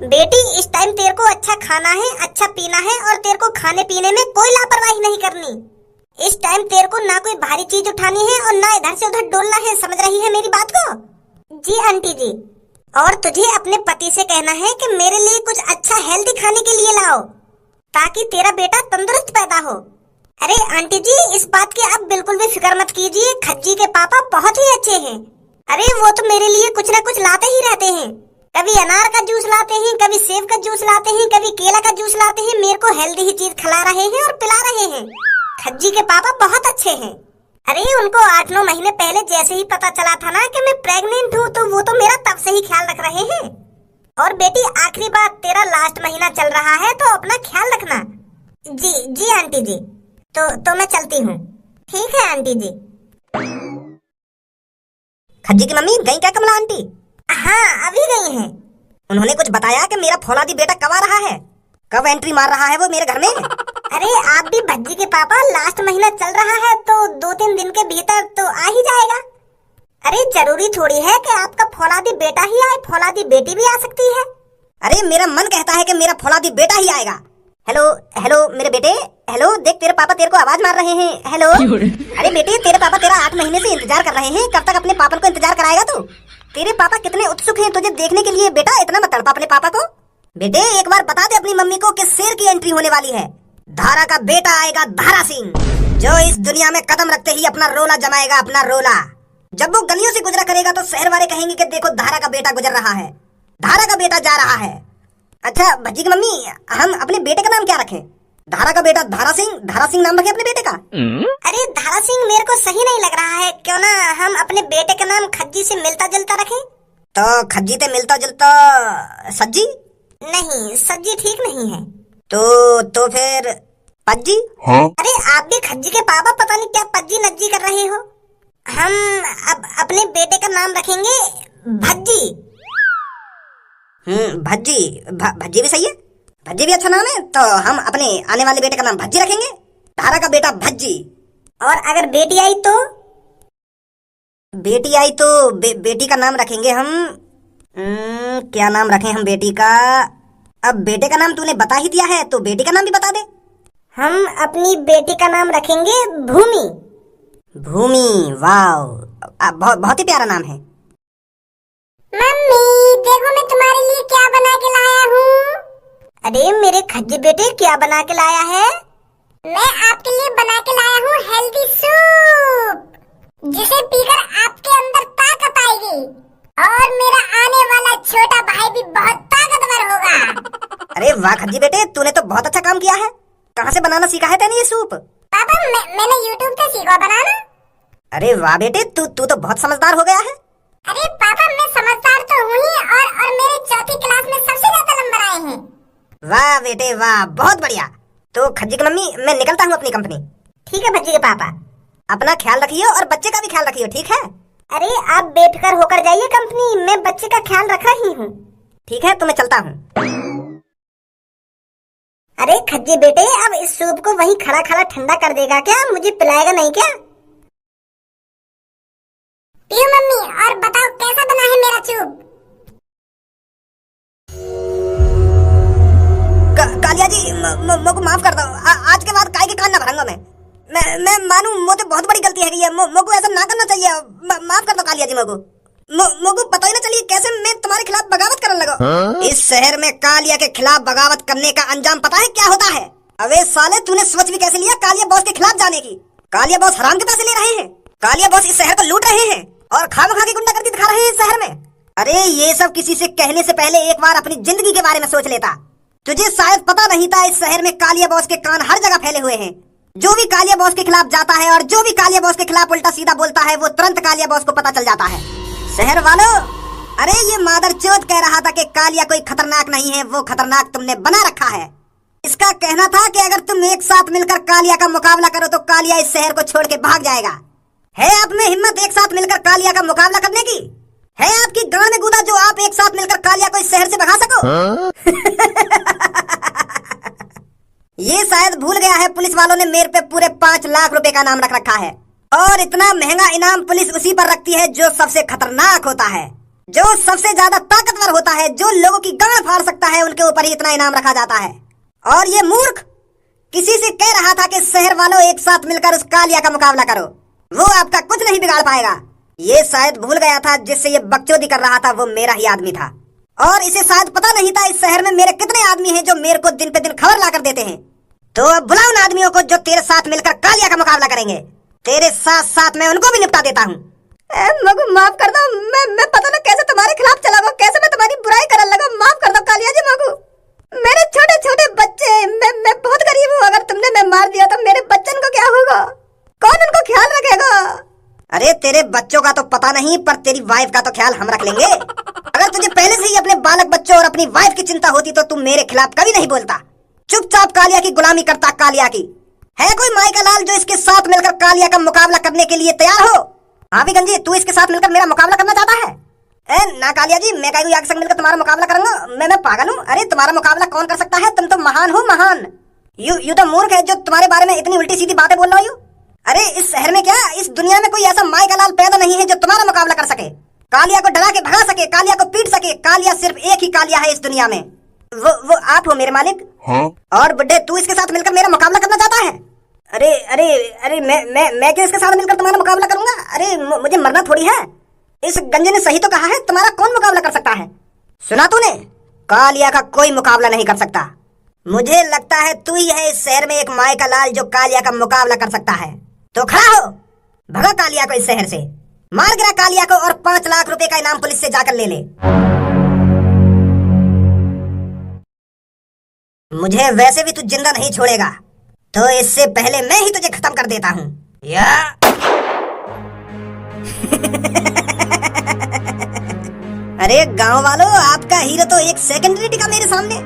बेटी इस टाइम तेरे को अच्छा खाना है, अच्छा पीना है और तेरे को खाने पीने में कोई लापरवाही नहीं करनी। इस टाइम तेरे को ना कोई भारी चीज उठानी है और ना इधर से उधर डोलना है, समझ रही है मेरी बात को? जी आंटी जी। और तुझे अपने पति से कहना है कि मेरे लिए कुछ अच्छा हेल्दी खाने के लिए लाओ ताकि तेरा बेटा तंदुरुस्त पैदा हो। अरे आंटी जी, इस बात की आप बिल्कुल भी फिक्र मत कीजिए, खज्जी के पापा बहुत ही अच्छे हैं। अरे वो तो मेरे लिए कुछ ना कुछ लाते ही रहते हैं, कभी अनार का जूस लाते हैं, कभी सेब का जूस लाते हैं, कभी केला का जूस लाते हैं। मेरे को हेल्दी ही चीज खिला रहे हैं और पिला रहे हैं। खज्जी के पापा बहुत अच्छे हैं। अरे उनको 8-9 महीने पहले जैसे ही पता चला था ना कि मैं प्रेग्नेंट हूँ तो वो तो मेरा तब से ही ख्याल रख रहे हैं। और बेटी आखिरी बात, तेरा लास्ट महीना चल रहा है तो अपना ख्याल रखना। जी जी आंटी जी। तो मैं चलती हूँ। ठीक है आंटी जी। खज्जी की मम्मी गई क्या कमला आंटी? हाँ अभी गई हैं। उन्होंने कुछ बताया कि मेरा फौलादी बेटा कब आ रहा है, कब एंट्री मार रहा है वो मेरे घर में? अरे आप भी भज्जी के पापा, लास्ट महीना चल रहा है तो 2-3 दिन के भीतर तो आ ही जाएगा। अरे जरूरी थोड़ी है कि आपका फौलादी बेटा ही आए, फौलादी बेटी भी आ सकती है। अरे मेरा मन कहता है कि मेरा फौलादी बेटा ही आएगा। हेलो हेलो मेरे बेटे, हेलो देख तेरे पापा तेरे को आवाज मार रहे हैं। हेलो। अरे बेटे तेरे पापा तेरा 8 महीने से इंतजार कर रहे हैं, कब तक अपने पापा को इंतजार कराएगा तू? तेरे पापा कितने उत्सुक हैं तुझे देखने के लिए। बेटा इतना मत तड़पा अपने पापा को। बेटे एक बार बता दे अपनी मम्मी को कि शेर की एंट्री होने वाली है। धारा का बेटा आएगा, धारा सिंह, जो इस दुनिया में कदम रखते ही अपना रोला जमाएगा, अपना रोला। जब वो गलियों से गुजरा करेगा तो शहर वाले कहेंगे कि देखो धारा का बेटा गुजर रहा है, धारा का बेटा जा रहा है। अच्छा भज्जी की मम्मी, हम अपने बेटे का नाम क्या रखें? धारा का बेटा धारा सिंह नाम रखे अपने बेटे का? अरे धारा सिंह मेरे को सही नहीं लग रहा है, क्यों ना हम अपने बेटे का नाम खज्जी से मिलता जुलता रखें? तो खज्जी से मिलता जुलता सज्जी? नहीं, सज्जी ठीक नहीं है। तो फिर पज्जी? हाँ? अरे आप भी खज्जी के पापा पता नहीं क्या पज्जी नज्जी कर रहे हो। हम अब अपने बेटे का नाम रखेंगे भज्जी। भज्जी भज्जी भी सही है, भज्जी भी अच्छा नाम है। तो हम अपने आने वाले बेटे का नाम भज्जी रखेंगे, धारा का बेटा भज्जी। और अगर बेटी आई तो? बेटी आई तो बेटी का नाम रखेंगे हम क्या नाम रखें हम बेटी का? अब बेटे का नाम तूने बता ही दिया है तो बेटी का नाम भी बता दे। हम अपनी बेटी का नाम रखेंगे भूमि। भूमि, वाव, बहुत ही प्यारा नाम है। मम्मी देखो मैं तुम्हारे लिए क्या बना के लाया हूँ। अरे मेरे खज्जी बेटे क्या बना के लाया है? मैं आपके लिए बना के लाया हूँ हेल्दी सूप, जिसे पीकर आपके अंदर ताकत आएगी और मेरा आने वाला छोटा भाई भी बहुत ताकतवर होगा। अरे वाह खज्जी बेटे, तूने तो बहुत अच्छा काम किया है। कहाँ से बनाना सीखा है तूने ये सूप? पापा मैंने YouTube से सीखा बनाना। अरे वाह बेटे, तू तो बहुत समझदार हो गया है। अरे पापा मैं समझदार तो हूँ ही और मेरे 4th क्लास में सबसे ज्यादा नंबर आए हैं। वाह बेटे वाह, बहुत बढ़िया। तो खज्जी की मम्मी मैं निकलता हूँ अपनी कंपनी। ठीक है भज्जी के पापा। अपना ख्याल रखियो और बच्चे का भी ख्याल रखियो, ठीक है? अरे आप बेफिक्र होकर जाइए कंपनी, मैं बच्चे का ख्याल रख रही हूँ। ठीक है तो मैं चलता हूँ। अरे खज्जी बेटे, अब इस सूप को वहीं खड़ा खड़ा ठंडा कर देगा क्या? मुझे पिलाएगा नहीं क्या? पियो मम्मी, और बताओ कैसा बना है मेरा सूप? कालिया जी मुझको माफ कर दो। आज के बाद काय के कान ना भरूंगा मैं मानू मोते बहुत बड़ी गलती है ये, मुझको ऐसा ना करना चाहिए। माफ कर दो कालिया जी, मुझको पता ही ना चलिए कैसे मैं तुम्हारे खिलाफ बगावत करने लगा। हाँ? इस शहर में कालिया के खिलाफ बगावत करने का अंजाम पता है क्या होता है? अबे साले तूने सोच भी कैसे लिया कालिया बॉस के खिलाफ जाने की? कालिया बॉस हराम के पैसे ले रहे हैं, कालिया बॉस इस शहर को लूट रहे हैं और खामखा की गुंडागर्दी दिखा रहे हैं इस शहर में। अरे ये सब किसी से कहने से पहले एक बार अपनी जिंदगी के बारे में सोच लेता। तुझे शायद पता नहीं था इस शहर में कालिया बॉस के कान हर जगह फैले हुए हैं। जो भी कालिया बॉस के खिलाफ जाता है और जो भी कालिया बॉस के खिलाफ उल्टा सीधा बोलता है वो तुरंत कालिया बॉस को पता चल जाता है। शहर वालों, अरे ये मादरचोद कह रहा था कि कालिया कोई खतरनाक नहीं है, वो खतरनाक तुमने बना रखा है। इसका कहना था कि अगर तुम एक साथ मिलकर कालिया का मुकाबला करो तो कालिया इस शहर को छोड़ के भाग जाएगा। है आप में हिम्मत एक साथ मिलकर कालिया का मुकाबला करने की? है आपकी गांड में गूदा जो आप एक साथ मिलकर कालिया को इस शहर से भगा सको? हाँ? ये शायद भूल गया है पुलिस वालों ने मेरे पे पूरे 5 लाख रुपए का नाम रख रखा है और इतना महंगा इनाम पुलिस उसी पर रखती है जो सबसे खतरनाक होता है, जो सबसे ज्यादा ताकतवर होता है, जो लोगों की गांड फाड़ सकता है, उनके ऊपर ही इतना इनाम रखा जाता है। और ये मूर्ख किसी से कह रहा था कि शहर वालों एक साथ मिलकर उस कालिया का मुकाबला करो, वो आपका कुछ नहीं बिगाड़ पाएगा। ये शायद भूल गया था जिससे ये बकचोदी कर रहा था वो मेरा ही आदमी था, और इसे शायद पता नहीं था इस शहर में मेरे कितने आदमी हैं जो मेरे को दिन पे दिन खबर ला कर देते हैं। तो अब बुला उन आदमियों को जो तेरे साथ मिलकर कालिया का मुकाबला करेंगे। तेरे साथ साथ मैं उनको भी निपटा देता हूँ। मगु माफ कर दो, मैं पता ना कैसे तुम्हारे खिलाफ चला गया, कैसे मैं तुम्हारी बुराई करने लगा। माफ कर दो कालिया जी मगु, मेरे छोटे छोटे बच्चे, मैं बहुत गरीब हूँ। अगर तुमने मैं मार दिया तो मेरे बच्चन को क्या होगा? कौन उनको ख्याल रखेगा? अरे तेरे बच्चों का तो पता नहीं, पर तेरी वाइफ का तो ख्याल हम रख लेंगे। अगर तुझे पहले से ही अपने बालक बच्चों और अपनी वाइफ की चिंता होती तो तुम मेरे खिलाफ कभी नहीं बोलता, चुपचाप कालिया की गुलामी करता। कालिया की है कोई माई का लाल जो इसके साथ मिलकर कालिया का मुकाबला करने के लिए तैयार हो? हाँ भी गंजी, तू इसके साथ मिलकर मेरा मुकाबला करना चाहता है? ना कालिया जी, मैं काहे आगे संग मिलकर तुम्हारा मुकाबला करूंगा? मैं पागल हूँ? अरे तुम्हारा मुकाबला कौन कर सकता है? तुम तो महान हो, महान। यू तो मूर्ख है जो तुम्हारे बारे में इतनी उल्टी सीधी बातें बोल रहा हूँ। अरे इस शहर में क्या, इस दुनिया में कोई ऐसा माई का लाल पैदा नहीं है जो तुम्हारा मुकाबला कर सके, कालिया को डरा के भगा सके, कालिया को पीट सके। कालिया सिर्फ एक ही कालिया है इस दुनिया में, वो आप हो मेरे मालिक। हाँ? और बुड्ढे तू इसके साथ मिलकर मेरा मुकाबला करना चाहता है? अरे अरे अरे मैं क्यों इसके साथ मिलकर तुम्हारा मुकाबला करूंगा? अरे मुझे मरना थोड़ी है। इस गंजे ने सही तो कहा है, तुम्हारा कौन मुकाबला कर सकता है? सुना तूने, कालिया का कोई मुकाबला नहीं कर सकता। मुझे लगता है तू ही है इस शहर में एक माई का लाल जो कालिया का मुकाबला कर सकता है। तो खड़ा हो, भगा कालिया को इस शहर से, मार गिरा कालिया को और 5 लाख रुपए का इनाम पुलिस से जाकर ले ले। मुझे वैसे भी तू जिंदा नहीं छोड़ेगा, तो इससे पहले मैं ही तुझे खत्म कर देता हूँ। या अरे गांव वालों, आपका हीरो तो एक सेकंड नहीं टिका मेरे सामने।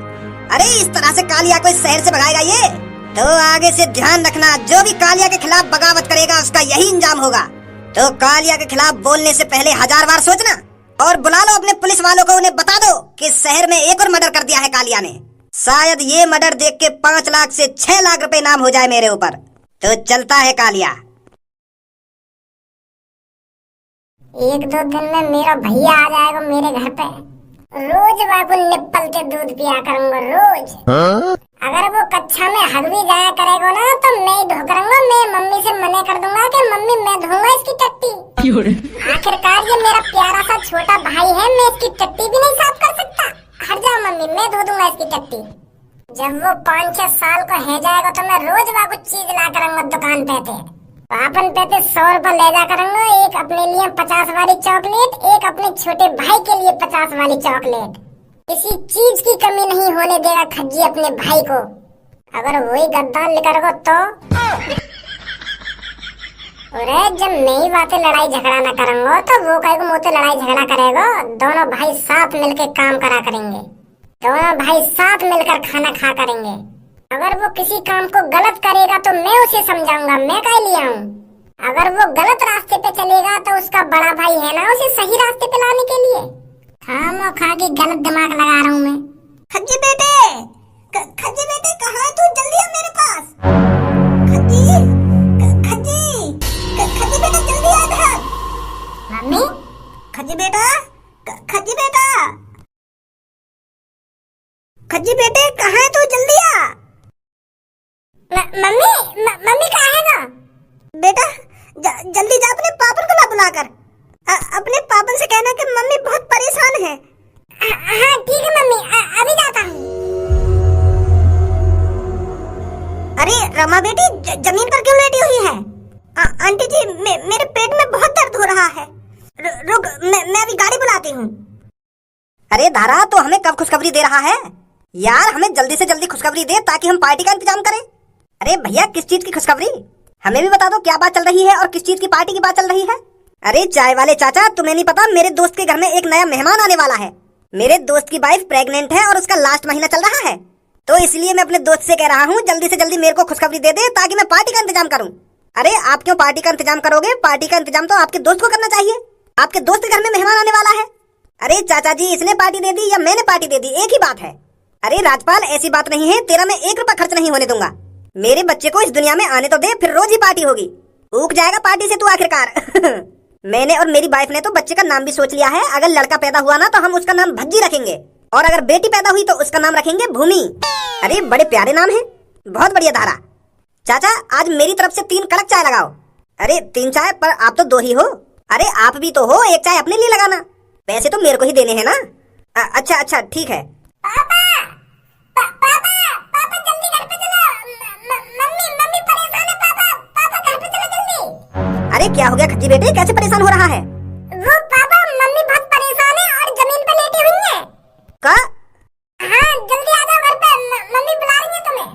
अरे इस तरह से कालिया को इस शहर से भगाएगा ये? तो आगे से ध्यान रखना, जो भी कालिया के खिलाफ बगावत करेगा उसका यही इंजाम होगा। तो कालिया के खिलाफ बोलने से पहले 1000 बार सोचना, और बुला लो अपने पुलिस वालों को, उन्हें बता दो कि शहर में एक और मर्डर कर दिया है कालिया ने। शायद ये मर्डर देख के 5 लाख से 6 लाख रुपए इनाम हो जाए मेरे ऊपर। तो चलता है कालिया। 1-2 दिन में मेरा भैया आ जाएगा मेरे घर पे, रोज बाबू निप्पल के दूध पिया करूंगा रोज। अगर वो कक्षा में हग भी जाया करेगा ना तो मैं ही धो करूंगा। मैं मम्मी से मना कर दूंगा कि मम्मी मैं धोऊंगा इसकी टट्टी। आखिरकार ये मेरा प्यारा सा छोटा भाई है, मैं इसकी टट्टी भी नहीं साफ कर सकता। हट जा मम्मी, मैं धो दूंगा इसकी टट्टी। जब वो 5-6 साल का है जाएगा तो मैं रोज बाबू चीज ला करूंगा दुकान पे थे। पापन पे 100 रुपए ले जा करूंगा, एक अपने लिए 50 वाली चॉकलेट, एक अपने छोटे भाई के लिए 50 वाली चॉकलेट। किसी चीज की कमी नहीं होने देगा खज्जी अपने भाई को। अगर वही गद्दार लेकर तो अरे जब नई बातें लड़ाई झगड़ा न करूंगा तो वो कहेगा मुझे लड़ाई झगड़ा करेगा। दोनों भाई साथ मिलकर काम करा करेंगे, दोनों भाई साथ मिलकर खाना खा करेंगे। अगर वो किसी काम को गलत करेगा तो मैं उसे समझाऊंगा, मैं कह लिया हूँ। अगर वो गलत रास्ते पे चलेगा तो उसका बड़ा भाई है ना उसे सही रास्ते पे लाने के लिए। खामो खा के गलत दिमाग लगा रहा हूँ मैं। खज्जी बेटे, खज्जी बेटे कहाँ है तू? जल्दी आ मेरे पास। खज्जी, खज्जी बेटा जल्दी आ इधर। मम्मी, खज्जी बेटा, खज्जी बेटा, खज्जी बेटे कहाँ है तू? जल्दी आ। मम्मी कहाँ है ना? बेटा जल्दी जा अपने पापन को ला बुलाकर। अपने पापन से कहना कि मम्मी बहुत परेशान है। हाँ ठीक है मम्मी, अभी जाता हूँ। अरे रमा बेटी जमीन पर क्यों लेटी हुई है? आंटी जी मेरे पेट में बहुत दर्द हो रहा है। रुक मैं अभी गाड़ी बुलाती हूँ। अरे धारा, तो हमें कब खुशखबरी दे रहा है यार? हमें जल्दी से जल्दी खुशखबरी दे ताकि हम पार्टी का इंतजाम करें। अरे भैया किस चीज की खुशखबरी? हमें भी बता दो क्या बात चल रही है और किस चीज की पार्टी की बात चल रही है। अरे चाय वाले चाचा, तुम्हें नहीं पता मेरे दोस्त के घर में एक नया मेहमान आने वाला है। मेरे दोस्त की वाइफ प्रेग्नेंट है और उसका लास्ट महीना चल रहा है, तो इसलिए मैं अपने दोस्त से कह रहा हूँ जल्दी से जल्दी मेरे को खुशखबरी दे दे ताकि मैं पार्टी का इंतजाम करूँ। अरे आप क्यों पार्टी का इंतजाम करोगे? पार्टी का इंतजाम तो आपके दोस्त को करना चाहिए। आपके दोस्त के घर में मेहमान आने वाला है। अरे चाचा जी, इसने पार्टी दे दी या मैंने पार्टी दे दी, एक ही बात है। अरे राजपाल, ऐसी बात नहीं है, तेरा मैं 1 रुपया खर्च नहीं होने दूंगा। मेरे बच्चे को इस दुनिया में आने तो दे, फिर रोज ही पार्टी होगी। ऊक जाएगा पार्टी से तू आखिरकार। मैंने और मेरी वाइफ ने तो बच्चे का नाम भी सोच लिया है। अगर लड़का पैदा हुआ ना तो हम उसका नाम भज्जी रखेंगे, और अगर बेटी पैदा हुई तो उसका नाम रखेंगे भूमि। अरे बड़े प्यारे नाम है, बहुत बढ़िया धारा। चाचा आज मेरी तरफ से 3 कड़क चाय लगाओ। अरे 3 चाय, पर आप तो 2 ही हो। अरे आप भी तो हो, 1 चाय अपने लिए लगाना, पैसे तो मेरे को ही देने हैं ना। अच्छा अच्छा ठीक है। पापा जल्दी घर पे चलो, मम्मी परेशान है। पापा घर पे चलो जल्दी। अरे क्या हो गया खज्जी बेटे, कैसे परेशान हो रहा है? वो पापा मम्मी बहुत परेशान है और जमीन पे लेटी हुई है। का? हाँ जल्दी आ जाओ घर पे, मम्मी बुला रही है तुम्हें।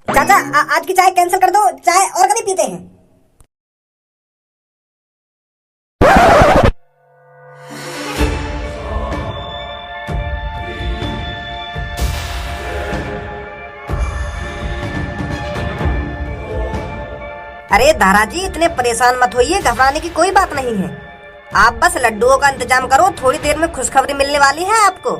चाचा आज की चाय कैंसिल कर दो, चाय और कभी पीते हैं। अरे धारा जी इतने परेशान मत होइए, घबराने की कोई बात नहीं है। आप बस लड्डुओं का इंतजाम करो, थोड़ी देर में खुशखबरी मिलने वाली है आपको।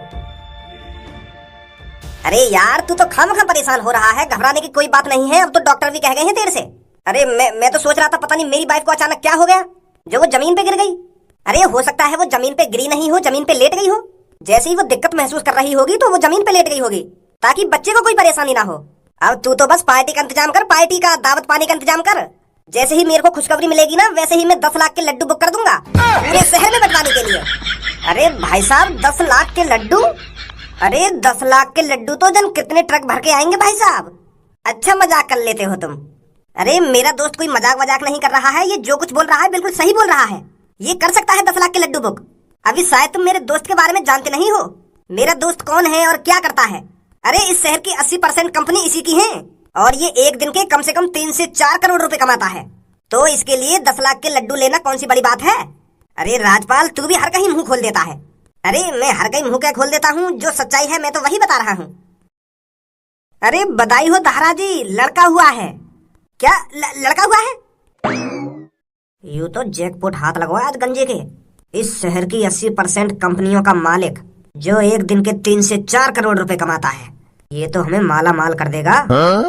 अरे यार तू तो खामखा परेशान हो रहा है, घबराने की कोई बात नहीं है, अब तो डॉक्टर भी कह गए हैं देर से। अरे मैं तो सोच रहा था पता नहीं मेरी वाइफ को अचानक क्या हो गया जो वो जमीन पे गिर गई। अरे हो सकता है वो जमीन पे गिरी नहीं हो, जमीन पे लेट गई हो। जैसे ही वो दिक्कत महसूस कर रही होगी तो वो जमीन पे लेट गई होगी, ताकि बच्चे को कोई परेशाानी ना हो। अब तू तो बस पार्टी का इंतजाम कर, पार्टी का दावत पानी का इंतजाम कर। जैसे ही मेरे को खुशखबरी मिलेगी ना वैसे ही मैं 10 लाख के लड्डू बुक कर दूंगा पूरे शहर में बंटवाने के लिए। अरे भाई साहब 10 लाख के लड्डू? अरे 10 लाख के लड्डू तो जन कितने ट्रक भर के आएंगे भाई साहब। अच्छा मजाक कर लेते हो तुम। अरे मेरा दोस्त कोई मजाक नहीं कर रहा है, ये जो कुछ बोल रहा है बिल्कुल सही बोल रहा है। ये कर सकता है 10 लाख के लड्डू बुक। अभी शायद तुम मेरे दोस्त के बारे में जानते नहीं हो, मेरा दोस्त कौन है और क्या करता है। अरे इस शहर की 80% कंपनी इसी की है, और ये एक दिन के कम से कम 3 से 4 करोड़ रुपए कमाता है। तो इसके लिए 10 लाख के लड्डू लेना कौन सी बड़ी बात है। अरे राजपाल तू भी हर कहीं मुंह खोल देता है। अरे मैं हर कहीं मुंह क्या खोल देता हूँ, जो सच्चाई है मैं तो वही बता रहा हूँ। अरे बधाई हो दाहरा जी, लड़का हुआ है। क्या लड़का हुआ है? यूं तो जैकपॉट हाथ लगवाया आज गंजे के। इस शहर की 80% कंपनियों का मालिक जो एक दिन के 3 से 4 करोड़ रुपए कमाता है, ये तो हमें माला माल कर देगा।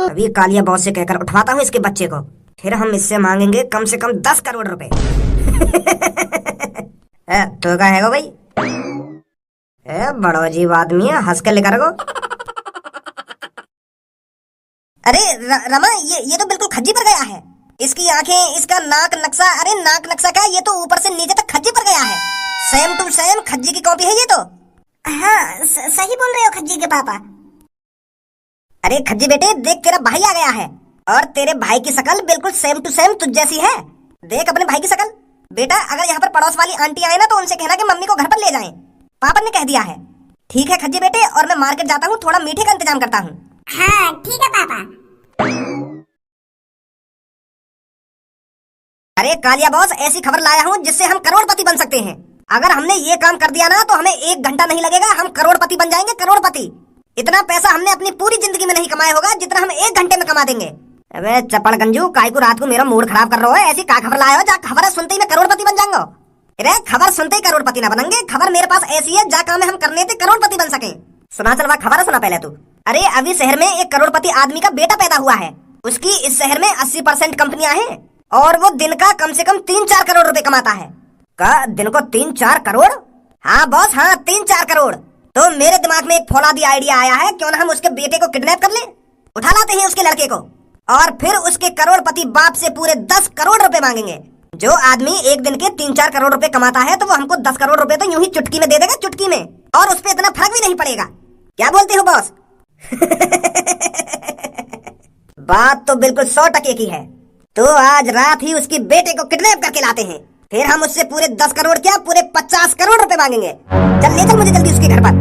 अभी कालिया बॉस से कहकर उठवाता हूँ इसके बच्चे को, फिर हम इससे मांगेंगे कम से कम 10 करोड़ रुपए। तो क्या है भाई? बड़ो अजीब आदमी है, हंस के लेकर गो। अरे रमा ये तो बिल्कुल खज्जी पर गया है। इसकी आंखें, इसका नाक नक्शा, अरे नाक नक्शा क्या, ये तो ऊपर से नीचे तक खज्जी पर गया है। सेम टू सेम खज्जी की कॉपी है ये तो। हाँ सही बोल रहे हो खज्जी के पापा। अरे खज्जी बेटे देख, तेरा भाई आ गया है, और तेरे भाई की शकल बिल्कुल सेम टू सेम तुझ जैसी है। देख अपने भाई की शकल। बेटा अगर यहाँ पर पड़ोस वाली आंटी आए ना तो उनसे कहना कि मम्मी को घर पर ले जाएं। पापा ने कह दिया है। ठीक है खज्जी बेटे, और मैं मार्केट जाता हूँ, थोड़ा मीठे का इंतजाम करता हूँ। हाँ ठीक है पापा। अरे कालिया बॉस ऐसी खबर लाया हूँ जिससे हम करोड़पति बन सकते हैं। अगर हमने ये काम कर दिया ना तो हमें 1 घंटा नहीं लगेगा, हम करोड़पति बन जाएंगे, करोड़पति। इतना पैसा हमने अपनी पूरी जिंदगी में नहीं कमाया होगा जितना हम 1 घंटे में कमा देंगे। अबे चपड़ गंजू, काहे को रात को मेरा मूड खराब कर रहा है? ऐसी क्या खबर लाया हो जा खबर सुनते ही मैं करोड़पति बन जाऊंगा? अरे खबर सुनते ही करोड़पति ना बनेंगे, खबर मेरे पास ऐसी है जा काम हम करने थे करोड़पति बन सके। सुना चलवा खबर सुना पहले तू। अरे अभी शहर में एक करोड़पति आदमी का बेटा पैदा हुआ है। उसकी इस शहर में 80% कंपनियां हैं, और वो दिन का कम से कम 3-4 करोड़ रुपए कमाता है। का दिन को 3-4 करोड़? हाँ बॉस हाँ 3-4 करोड़। तो मेरे दिमाग में एक फौलादी आइडिया आया है, क्यों ना हम उसके बेटे को किडनैप कर ले, उठा लाते हैं उसके लड़के को, और फिर उसके करोड़पति बाप से पूरे 10 करोड़ रुपए मांगेंगे। जो आदमी एक दिन के 3-4 करोड़ रुपए कमाता है तो वो हमको 10 करोड़ रुपए तो यूं ही चुटकी में दे देगा, चुटकी में, और उस पर इतना फर्क भी नहीं पड़ेगा। क्या बोलते हो बॉस? बात तो बिल्कुल 100% की है। तो आज रात ही उसकी बेटे को किडनैप करके लाते हैं, फिर हम उससे पूरे 10 करोड़ क्या पूरे 50 करोड़ रुपए मांगेंगे। चल ले चल मुझे जल्दी उसके घर पर।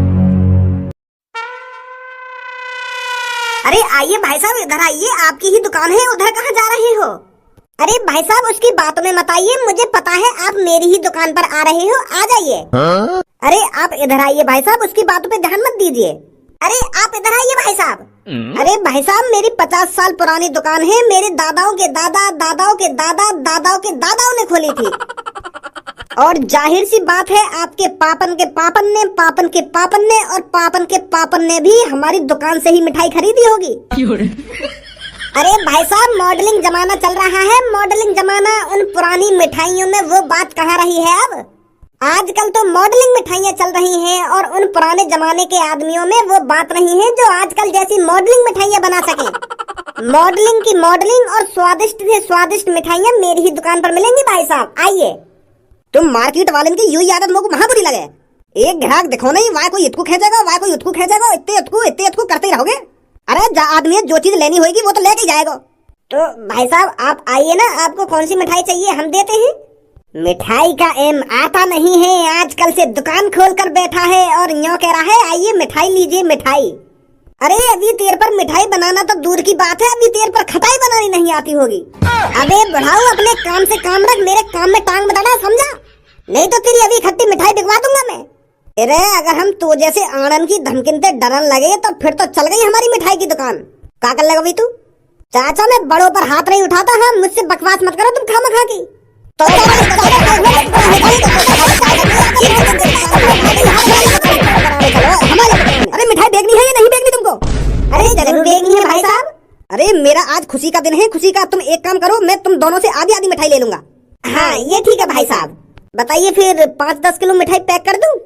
अरे आइए भाई साहब इधर आइए, आपकी ही दुकान है, उधर कहाँ जा रहे हो? अरे भाई साहब उसकी बातों में मत आइए, मुझे पता है आप मेरी ही दुकान पर आ रहे हो, आ जाइए। अरे आप इधर आइए भाई साहब, उसकी बातों पे ध्यान मत दीजिए। अरे आप इधर आइए भाई साहब। अरे भाई साहब मेरी 50 साल पुरानी दुकान है, मेरे दादाओं के दादा, दादाओं के दादा, दादाओं के दादाओं ने खोली थी। और जाहिर सी बात है आपके पापन के पापन ने, पापन के पापन ने, और पापन के पापन ने भी हमारी दुकान से ही मिठाई खरीदी होगी। अरे भाई साहब, मॉडलिंग जमाना चल रहा है, मॉडलिंग जमाना। उन पुरानी मिठाइयों में वो बात कहाँ रही है अब। आजकल तो मॉडलिंग मिठाइयाँ चल रही हैं और उन पुराने जमाने के आदमियों में वो बात नहीं है जो आजकल जैसी मॉडलिंग मिठाइयाँ बना सके। मॉडलिंग की मॉडलिंग और स्वादिष्ट से स्वादिष्ट मिठाइयाँ मेरी ही दुकान पर मिलेंगी भाई साहब, आइए। तुम मार्केट वाले की यू आदत मुझको महा बुरी लगे। एक ग्राहक दिखो नहीं, वाह कोई इतकू खेचेगा, वाह कोई उतकू खेचेगा, इतने इतकू करते ही रहोगे। अरे आदमी जो चीज लेनी होगी वो तो लेके जाएगा। तो भाई साहब आप आइए ना, आपको कौन सी मिठाई चाहिए हम देते हैं। मिठाई का एम आता नहीं है, आजकल से दुकान खोल कर बैठा है और यूं कह रहा है आइए मिठाई लीजिए मिठाई। अरे अभी तेरे पर मिठाई बनाना तो दूर की बात है, अभी तेरे पर खटाई बनानी नहीं आती होगी। अबे बढ़ाओ, अपने काम से काम रख, मेरे काम में टांग बताना, समझा? नहीं तो तेरी अभी खट्टी मिठाई बिकवा दूंगा मैं। अरे अगर हम तो जैसे आनंद की धमकिन से डरन लगे तो फिर तो चल गई हमारी मिठाई की दुकान। क्या कर लेगा भाई तू? चाचा मैं बड़ों पर हाथ नहीं उठाता। हाँ मुझसे बकवास मत करो तुम खामखा की। तो अरे मिठाई बेचनी है या नहीं बेचनी तुमको? अरे जरूर बेचनी है भाई साहब। अरे मेरा आज खुशी का दिन है, खुशी का। तुम एक काम करो, मैं तुम दोनों से आधी आधी मिठाई ले लूंगा। हाँ ये ठीक है भाई साहब। बताइए फिर 5-10 किलो मिठाई पैक कर दूं?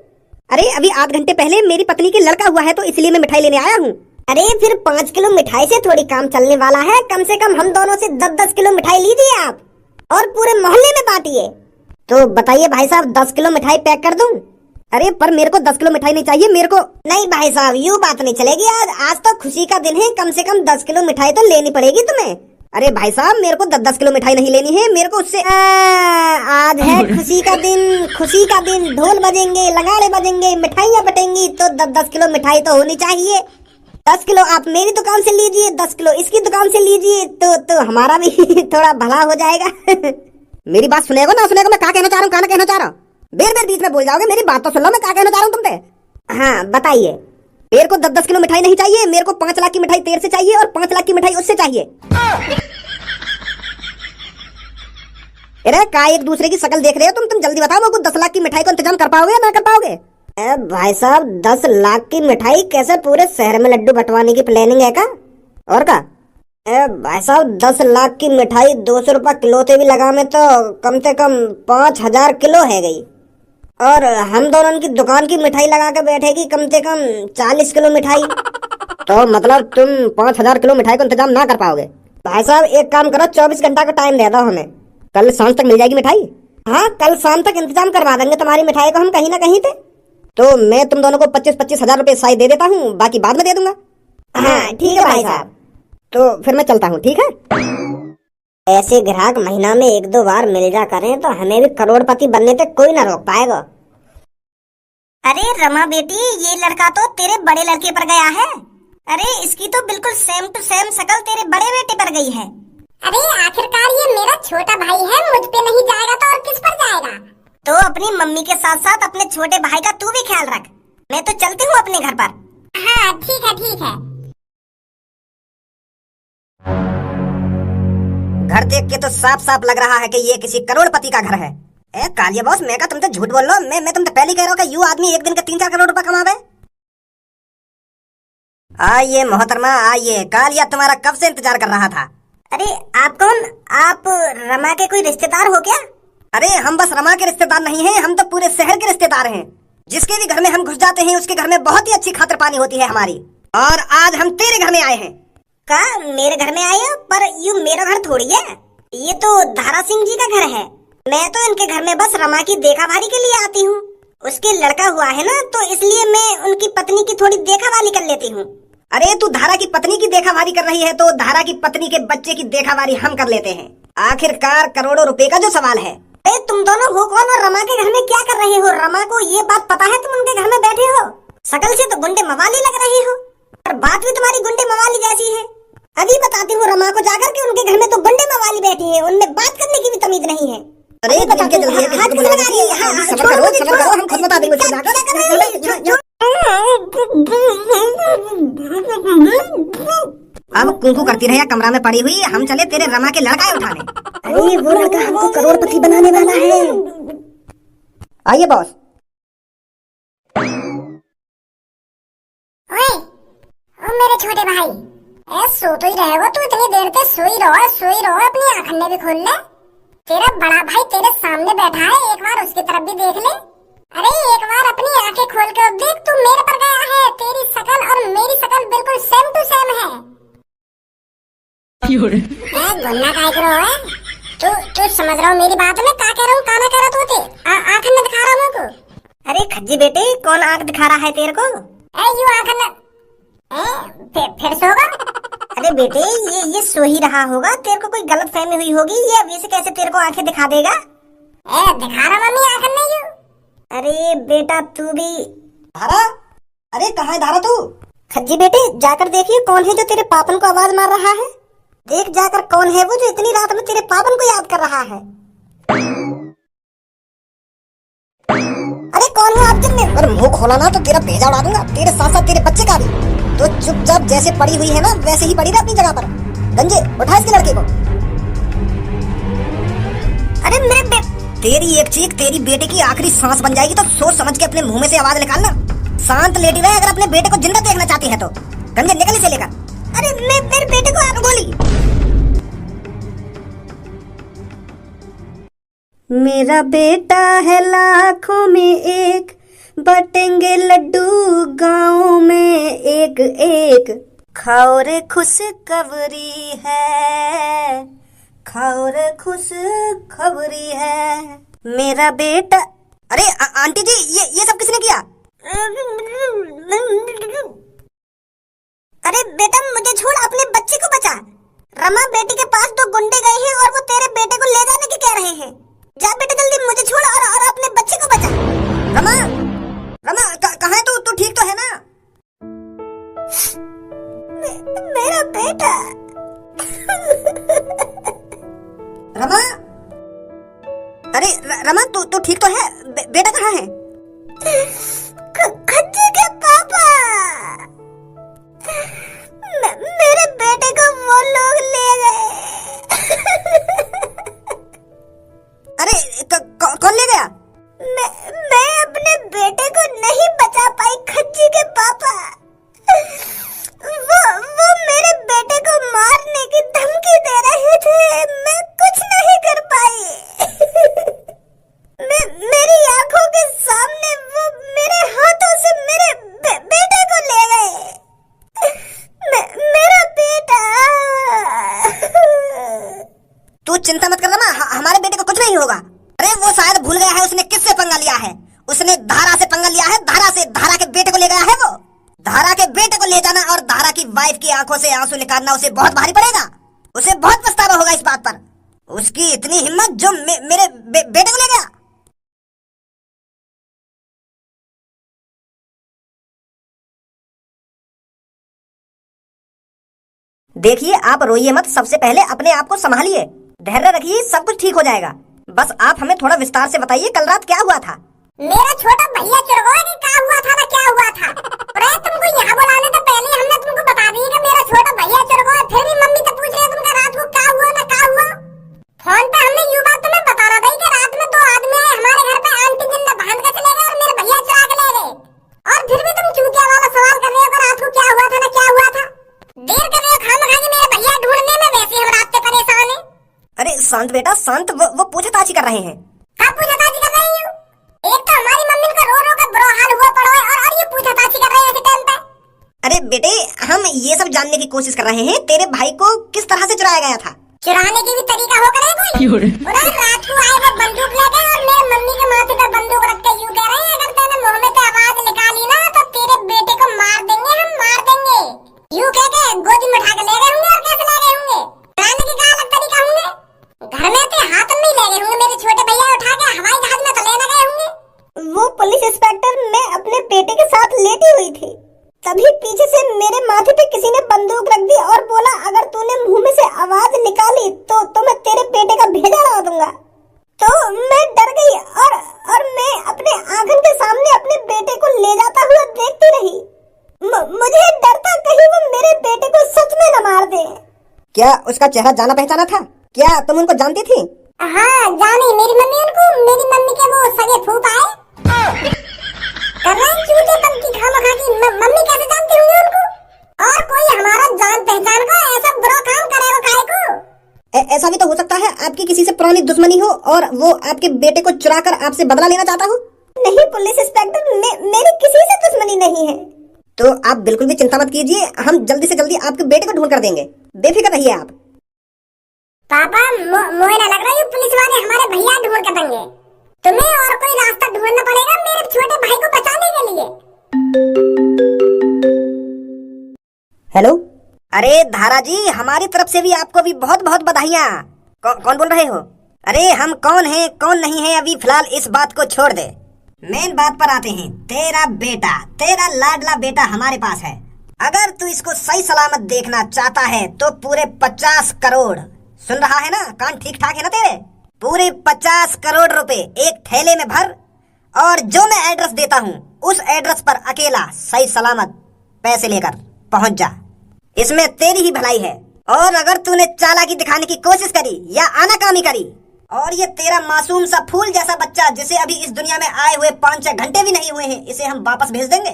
अरे अभी आध घंटे पहले मेरी पत्नी के लड़का हुआ है तो इसलिए मैं मिठाई लेने आया हूँ। अरे फिर 5 किलो मिठाई से थोड़ी काम चलने वाला है, कम से कम हम दोनों से 10-10 किलो मिठाई लीजिए आप और पूरे मोहल्ले में बांटिए। तो बताइए भाई साहब 10 किलो मिठाई पैक कर दूं? अरे पर मेरे को 10 किलो मिठाई नहीं चाहिए मेरे को। नहीं भाई साहब यूँ बात नहीं चलेगी। आज तो खुशी का दिन है, कम से कम 10 किलो मिठाई तो लेनी पड़ेगी तुम्हें। अरे भाई साहब मेरे को 10-10 किलो मिठाई नहीं लेनी है मेरे को उससे। आज है खुशी का दिन, खुशी का दिन, ढोल बजेंगे, लगाड़े बजेंगे, मिठाइयाँ बटेंगी, तो 10-10 किलो मिठाई तो होनी चाहिए। 10 किलो आप मेरी दुकान से लीजिए, 10 किलो इसकी दुकान से लीजिए, तो हमारा भी थोड़ा भला हो जाएगा। मेरी बात सुनेगा ना सुनेगा, मैं क्या कहना चाह रहा हूँ, क्या कहना चाह रहा हूँ? बेर बेर बीच में बोल जाओगे, मेरी बात तो सुन लो, मैं क्या कहना चाह रहा हूँ तुमसे। हाँ बताइए। मेरे को 10-10 किलो मिठाई नहीं चाहिए, मेरे को 5 लाख की मिठाई तेरे से चाहिए और 5 लाख की मिठाई उससे चाहिए। अरे का एक दूसरे की शकल देख रहे हो तुम जल्दी बताओ मुझको 10 लाख की मिठाई का इंतजाम कर पाओगे या ना कर पाओगे? भाई साहब 10 लाख की मिठाई कैसे? पूरे शहर में लड्डू बंटवाने की प्लानिंग है का? और का? भाई साहब 10 लाख की मिठाई 200 रुपया किलो से भी लगा में तो कम से कम 5000 किलो है गई, और हम दोनों की दुकान की मिठाई लगा के बैठेगी कम से कम 40 किलो मिठाई। तो मतलब तुम 5000 किलो मिठाई का इंतजाम ना कर पाओगे? भाई साहब एक काम करो, 24 घंटा का टाइम दे दो हमें, कल शाम तक मिल जाएगी मिठाई। हाँ कल शाम तक इंतजाम करवा देंगे तुम्हारी मिठाई को हम कहीं ना कहीं पे। तो मैं तुम दोनों को 25-25 हजार रुपए साई दे देता हूँ, बाकी बाद में दे दूंगा। हाँ ठीक है भाई साहब। तो फिर मैं चलता हूँ, ठीक है? ऐसे ग्राहक महीना में 1-2 बार मिल जा करें तो हमें भी करोड़पति बनने तक कोई ना रोक पाएगा। अरे रमा बेटी, ये लड़का तो तेरे बड़े लड़के पर गया है। अरे इसकी तो बिल्कुल सेम टू सेम शक्ल तेरे बड़े बेटे पर गई है। अरे आखिरकार ये मेरा छोटा भाई है, मुझ पे नहीं जाएगा तो और किस पर जाएगा? तो अपनी मम्मी के साथ साथ अपने छोटे भाई का तू भी ख्याल रख। मैं तो चलती हूँ अपने घर पर। हाँ ठीक है ठीक है। घर देख के तो साफ साफ लग रहा है कि ये किसी करोड़पति का घर है। कालिया बॉस, मैं का तुमसे झूठ बोल लो? मैं तुमसे पहले कह रहा हूँ कि यू आदमी एक दिन के 3-4 करोड़ रुपए कमावे। आइए मोहतरमा आइए, कालिया तुम्हारा कब से इंतजार कर रहा था। अरे आप कौन? आप रमा के कोई रिश्तेदार हो क्या? अरे हम बस रमा के रिश्तेदार नहीं हैं, हम तो पूरे शहर के रिश्तेदार हैं। जिसके भी घर में हम घुस जाते हैं उसके घर में बहुत ही अच्छी खातिर पानी होती है हमारी। और आज हम तेरे घर में आए हैं। का मेरे घर में आए हो? पर यू मेरा घर थोड़ी है, ये तो धारा सिंह जी का घर है। मैं तो इनके घर में बस रमा की देखाभाली के लिए आती हूँ। उसके लड़का हुआ है ना, तो इसलिए मैं उनकी पत्नी की थोड़ी देखाभाली कर लेती हूँ। अरे तू धारा की पत्नी की देखाभाली कर रही है तो धारा की पत्नी के बच्चे की देखाभाली हम कर लेते हैं। आखिरकार करोड़ों रुपए का जो सवाल है। अरे तुम दोनों हो कौन और रमा के घर में क्या कर रहे हो? रमा को ये बात पता है तुम उनके घर में बैठे हो? शकल से तो गुंडे मवाली लग रही हो और बात भी तुम्हारी गुंडे मवाली जैसी है। अभी बताती हूँ रमा को जाकर के उनके घर में तो गुंडे मवाली बैठी है, उनमें बात करने की भी तमीज नहीं है। अरे बताते जल्दी है, सब्र करो, हम खुद बता देंगे जाकर। अब कुंकू करती रहे कमरा में पड़ी हुई, हम चले तेरे रमा के लड़का उठाने। अरे वो लड़का हमको करोड़पति बनाने वाला है। आइए बॉस। ओए, ओ मेरे छोटे भाई, सो तो ही रहेगा तू, इतनी देर से सोई रहो, अपनी आँखें भी खोल ले। तेरा बड़ा भाई तेरे सामने बैठा है, एक बार उसकी तरफ भी देख ले। अरे एक बार अपनी आंखें खोल कर देख, तू मेरे पर गया है। तेरी शकल और मेरी शकल बिल्कुल सेम टू सेम है। गुन्ना काय करो है? तू समझ रहा हो मेरी बात में? क्या कह रहा हूँ, काना कह रहा तू? आंखें में दिखा रहा हूँ को। अरे खज्जी बेटे, कौन आंख दिखा रहा है तेरे को? यू आंखें में फिर सोगा? अरे बेटे, ये सो ही रहा होगा, तेरे को कोई गलत फहमी हुई होगी। ये अभी से कैसे तेरे को आंखें दिखा देगा? दिखा रहा मम्मी आंखें में यू। अरे बेटा तू भी। धारा, अरे कहाँ है धारा तू? खज्जी बेटे, जाकर देखिए कौन है जो तेरे पापन को आवाज मार रहा है। देख जाकर कौन है वो जो इतनी रात में तेरे पापन को याद कर रहा है। अरे कौन है आप जिनमें? अगर मुंह खोला ना तो तेरा भेजा उड़ा दूंगा, तेरे साथ साथ तेरे बच्चे का भी। तो चुपचाप जैसे पड़ी हुई है ना वैसे ही पड़ी रह अपनी जगह पर। गंजे उठा इसके लड़के को। अरे मेरे तेरी एक चीख तेरी बेटे की आखिरी सांस बन जाएगी, तो सोच समझ के अपने मुंह में से आवाज निकालना। शांत लेटी रहे अगर अपने बेटे को जिंदा देखना चाहती है तो। गंजे निकल इसे लेकर। अरे मेरे बेटे को आप गोली। मेरा बेटा है लाखों में एक, बटेंगे लड्डू गाँव में एक एक। खाओ रे खुश खबरी है, खाओ रे खुश खबरी है मेरा बेटा। अरे आंटी जी, ये सब किसने किया? अरे बेटा मुझे छोड़, अपने बच्चे को बचा। रमा बेटी के पास 2 गुंडे गए हैं और वो तेरे बेटे को ले जाने की कह रहे हैं। जा बेटा जल्दी, मुझे छोड़ और अपने बच्चे को बचा। रमा, कहाँ है तू? तू ठीक तो है ना? मेरा बेटा। रमा, अरे रमा तू ठीक तो है? बेटा कहाँ है? खज्जी के पापा, मेरे बेटे को वो लोग ले गए। अरे कौन ले गया? मैं अपने बेटे को नहीं बचा पाई खज्जी के पापा। वो मेरे बेटे को मारने की धमकी दे रहे थे, मैं कुछ नहीं कर पाई। मेरी आंखों के सामने वो मेरे हाथों से मेरे बेटे को ले गए। मेरा बेटा। तू चिंता मत कर रमा, हमारे बेटे को कुछ नहीं होगा। अरे वो शायद भूल गया है उसने किससे पंगा लिया है। उसने धारा से पंगा लिया है, धारा के बेटे को ले गया है वो। धारा के बेटे को ले जाना और धारा की वाइफ की आंखों से आंसू निकालना उसे बहुत भारी पड़ेगा। उसे बहुत पछतावा होगा इस बात पर। उसकी इतनी हिम्मत जो मेरे बेटे को ले गया। देखिए आप रोइए मत, सबसे पहले अपने आप को संभालिए, धैर्य रखिए, सब कुछ ठीक हो जाएगा। बस आप हमें थोड़ा विस्तार से बताइए कल रात क्या हुआ था। मेरा छोटा भैया चुरगोया कि क्या हुआ था ना क्या हुआ था। अरे तुमको यहाँ बुलाने तो पहले हमने तुमको बता दी कि मेरा छोटा भैया चुरगोया, फिर भी मम्मी तो पूछ रही है तुमका रात को क्या हुआ ना क्या हुआ। फोन पे हमने यूं बात तुम्हें बताना था कि रात में 2 आदमी आए हमारे घर पे, आंटी जिंदा बांध के चले गए और मेरे भैया चुरा के ले गए। और फिर भी तुम चूतिया वाला सवाल कर रहे हो कि रात को क्या हुआ था ना क्या हुआ था। देर कर रहे हो खामखा के मेरे भैया ढूंढने में, वैसे हम रात से परेशान है। अरे शांत बेटा शांत, वो पूछताछ कर रहे हैं। क्या पूछताछ कर रही हो? एक तो हमारी मम्मी का रो रो कर बुरा हाल हुआ पड़ा है और ये पूछताछ कर रहे हैं इस टाइम पे। अरे बेटे हम ये सब जानने की कोशिश कर रहे हैं, तेरे भाई को किस तरह से चुराया गया था। चुराने की भी तरीका हो करे कोई। रात को आए वो बंदूक लेके और मेरे मम्मी के माथे पर बंदूक रख के यूं कह रहे हैं, अगर तेरे मुंह में से आवाज निकाली ना तो तेरे बेटे को मार देंगे, हम मार देंगे। यूं कह के गोदी में उठा के ले गए होंगे। और कैसे ले गए होंगे? चुराने की क्या अलग तरीका होंगे? घर में थे हाथ में ही ले गए होंगे, मेरे छोटे भैया उठा के हवाई जहाज में तो ले न गए होंगे। वो पुलिस इंस्पेक्टर, मैं अपने बेटे के साथ लेटी हुई थी, तभी पीछे से मेरे माथे पे किसी ने बंदूक रख दी और बोला अगर तूने मुंह में से आवाज निकाली तो मैं तेरे बेटे का भेजा उड़ा दूंगा। तो मैं डर गई और मैं अपने आंखों के सामने अपने बेटे को ले जाता हुआ देखती रही। मुझे डर था कहीं वो मेरे बेटे को सच में न मार दे। क्या उसका चेहरा जाना पहचाना था? क्या तुम उनको जानती थी? हाँ जानी, मेरी मम्मी के वो सगे फूफा है। कर रहे हैं चूते पंखी खामखा की। मम्मी कैसे जानती होंगी उनको? और कोई हमारा जान पहचान का ऐसा बुरा काम करेगा काहे को? ऐसा भी तो हो सकता है आपकी किसी से पुरानी दुश्मनी हो और वो आपके बेटे को चुराकर आपसे बदला लेना चाहता हो। नहीं पुलिस इंस्पेक्टर, मेरी किसी से दुश्मनी नहीं है। तो आप बिल्कुल भी चिंता मत कीजिए, हम जल्दी से जल्दी आपके बेटे को ढूंढ कर देंगे, बेफिक्र रहिए आप। पापा मुझे ना लग रहा है पुलिस वाले हमारे भैया ढूंढ कर देंगे। तुम्हें और कोई रास्ता ढूंढना पड़ेगा मेरे छोटे भाई को बचाने के लिए। हेलो, अरे धारा जी, हमारी तरफ से भी आपको भी बहुत बहुत बधाइयाँ। कौन बोल रहे हो? अरे हम कौन हैं कौन नहीं है अभी फिलहाल इस बात को छोड़ दे, मेन बात पर आते हैं। तेरा बेटा, तेरा लाडला बेटा हमारे पास है। अगर तू इसको सही सलामत देखना चाहता है तो पूरे 50 करोड़, सुन रहा है ना, कान ठीक ठाक है ना तेरे, पूरे 50 करोड़ रुपए एक थैले में भर और जो मैं एड्रेस देता हूँ उस एड्रेस पर अकेला सही सलामत पैसे लेकर पहुंच जा। इसमें तेरी ही भलाई है। और अगर तूने चालाकी दिखाने की कोशिश करी या आनाकानी करी और ये तेरा मासूम सा फूल जैसा बच्चा जिसे अभी इस दुनिया में आए हुए 5-6 घंटे भी नहीं हुए हैं, इसे हम वापस भेज देंगे।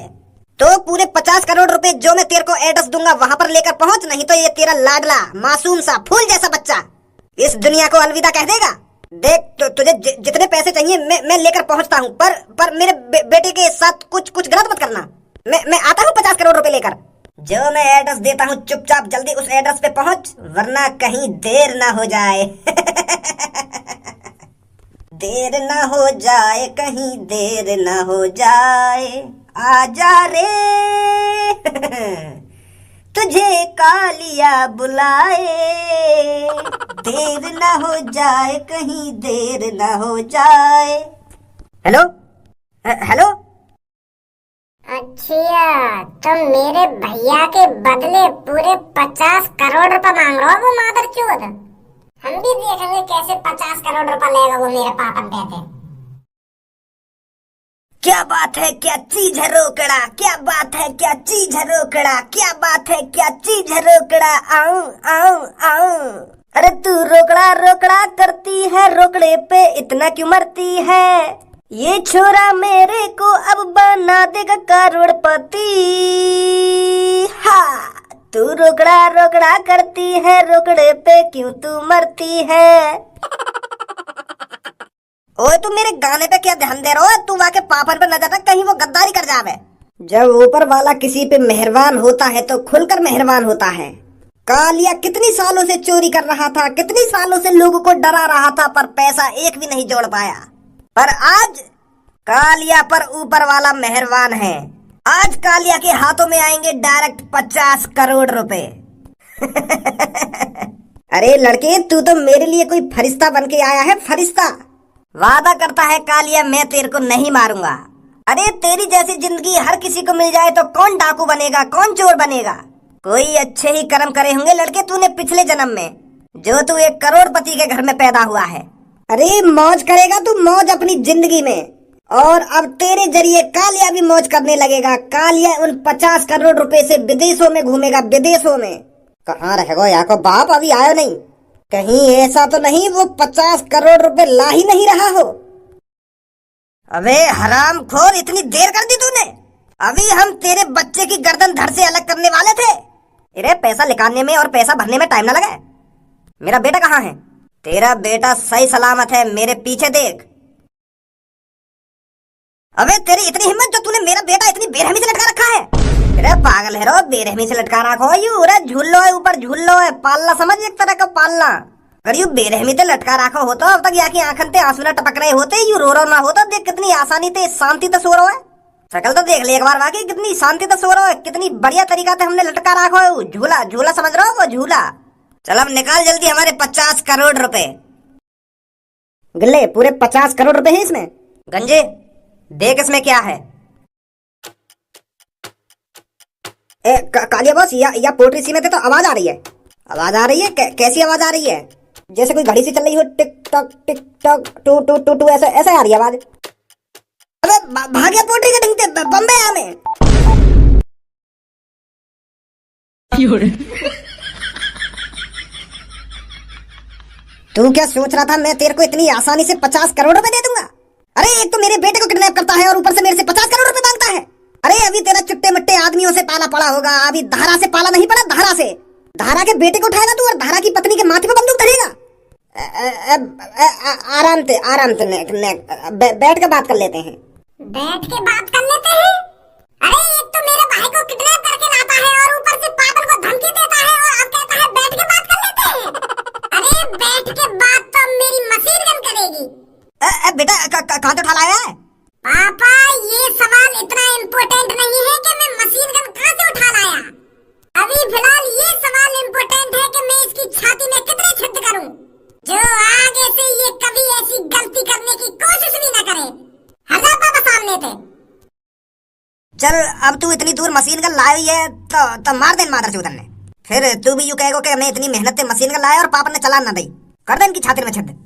तो पूरे 50 करोड़ रुपए जो मैं तेरे को एड्रेस दूंगा वहां पर लेकर पहुंच, नहीं तो ये तेरा लाडला मासूम सा फूल जैसा बच्चा इस दुनिया को अलविदा कह देगा। देख तो तुझे जितने पैसे चाहिए मैं लेकर पहुंचता हूँ, पर मेरे बेटे के साथ कुछ गलत मत करना। मैं आता हूँ 50 करोड़ रुपए लेकर। जो मैं एड्रेस देता हूँ चुपचाप जल्दी उस एड्रेस पे पहुंच, वरना कहीं देर ना हो जाए। देर ना हो जाए, कहीं देर ना हो जाए, आजा रे। तुझे कालिया बुलाए, देर ना हो जाए, कहीं देर ना हो जाए। हेलो हेलो, अच्छा तो मेरे भैया के बदले पूरे 50 करोड़ रुपए मांग रहा हो वो मादरचोद। हम भी देखेंगे कैसे 50 करोड़ रुपए लेगा वो मेरे पापा कहते। क्या बात है, क्या चीज है रोकड़ा, क्या बात है, क्या चीज है रोकड़ा, क्या बात है, क्या चीज है रोकड़ा, आऊं आऊं आऊं। अरे तू रोकड़ा रोकड़ा करती है, रोकड़े पे इतना क्यों मरती है? ये छोरा मेरे को अब बना देगा करोड़पति। हाँ, तू रोकड़ा रोकड़ा करती है, रोकड़े पे क्यों तू मरती है? ओए तू मेरे गाने पे क्या ध्यान दे रहा है? तू वहाँ के पापन पे नजर रख, कहीं वो गद्दारी कर जावे। जब ऊपर वाला किसी पे मेहरबान होता है तो खुलकर मेहरबान होता है। कालिया कितनी सालों से चोरी कर रहा था, कितनी सालों से लोगों को डरा रहा था, पर पैसा एक भी नहीं जोड़ पाया। पर आज कालिया पर ऊपर वाला मेहरबान है। आज कालिया के हाथों में आएंगे डायरेक्ट 50 करोड़ रुपए। अरे लड़के, तू तो मेरे लिए कोई फरिश्ता बन के आया है, फरिश्ता। वादा करता है कालिया मैं तेरे को नहीं मारूंगा। अरे तेरी जैसी जिंदगी हर किसी को मिल जाए तो कौन डाकू बनेगा, कौन चोर बनेगा? कोई अच्छे ही कर्म करे होंगे लड़के तूने पिछले जन्म में, जो तू एक करोड़पति के घर में पैदा हुआ है। अरे मौज करेगा तू, मौज अपनी जिंदगी में। और अब तेरे जरिए कालिया भी मौज करने लगेगा। कालिया उन 50 करोड़ रुपए से विदेशों में घूमेगा, विदेशों में। कहाँ रहेगा याको बाप, अभी आयो नहीं? कहीं ऐसा तो नहीं वो 50 करोड़ रुपए ला ही नहीं रहा हो? अबे हरामखोर, इतनी देर कर दी तूने। अभी हम तेरे बच्चे की गर्दन धड़ से अलग करने वाले थे। अरे पैसा निकालने में और पैसा भरने में टाइम ना लगा। मेरा बेटा कहाँ है? तेरा बेटा सही सलामत है, मेरे पीछे देख। अबे तेरी इतनी हिम्मत जो तूने मेरा बेटा इतनी बेरहमी से लटका रखा है। अरे पागल है रो, बेरहमी से लटका रखा है यू? अरे झूलो है ऊपर, झूलो है, पालना समझ, एक तरह का पालना। अगर यू बेरहमी से लटका रखा हो तो अब तक यहाँ की आंखन ते आंसू न टपक रहे होते, यू रो ना होता। देख कितनी आसानी से शांति से सो रहा है। शकल तो देख ले एक बार वाकई, कितनी शांति से सो रहा है, कितनी बढ़िया तरीका से हमने लटका रखा है। झूला झूला समझ रहा हो, वो झूला। चल अब निकाल जल्दी हमारे 50 करोड़ रुपए। गले पूरे 50 करोड़ रुपए है इसमें। गंजे देख इसमें क्या है। कालिया बॉस, या पोल्ट्री सी में थे तो आवाज आ रही है। आवाज आ रही है? कैसी आवाज आ रही है? जैसे कोई घड़ी सी चल रही हो, टिक टक टिक टक टू टू टू टू, ऐसे ऐसे आ रही है आवाज। अबे भाग्य पोल्ट्री के ढंगते बम्बे हमें। तू क्या सोच रहा था मैं तेरे को इतनी आसानी से 50 करोड़ रुपए दे दूंगा? अरे एक तो मेरे बेटे को किडनैप करता है और ऊपर से मेरे से 50 करोड़ रुपए मांगता है। अरे अभी तेरा चुट्टे मुट्टे आदमियों से पाला पड़ा होगा, अभी धारा से पाला नहीं पड़ा, धारा से। धारा के बेटे को उठाएगा तू और धारा की पत्नी के माथे पे बंदूक धरेगा। आराम से बैठ के बात कर लेते हैं। बैठ के बात कर लेते हैं? अरे एक तो मेरे भाई को किडनैप करके लाता है और ऊपर से पागल को धमकी देता है और अब कहता है बैठ के बात कर लेते हैं। अरे बैठ के बात तो मेरी मशीन गन करेगी। बेटा कहाँ से उठा लाया है? पापा ये सवाल इतना इम्पोर्टेंट नहीं है कि मैं मशीन गन कहाँ से उठा लाया। अभी फिलहाल ये सवाल इम्पोर्टेंट है कि मैं इसकी छाती में कितने छेद करूं जो आगे से ये कभी ऐसी गलती करने की कोशिश भी न करे। हजार पापा सामने थे। चल अब तू इतनी दूर मशीन गन लाई है तो मार दे मादर चौधन ने। फिर तू भी यूं कहेगो कि मैं इतनी मेहनत से मशीन गन लाया और पापा ने चला ना दी। कर दे इनकी छाती में छेद।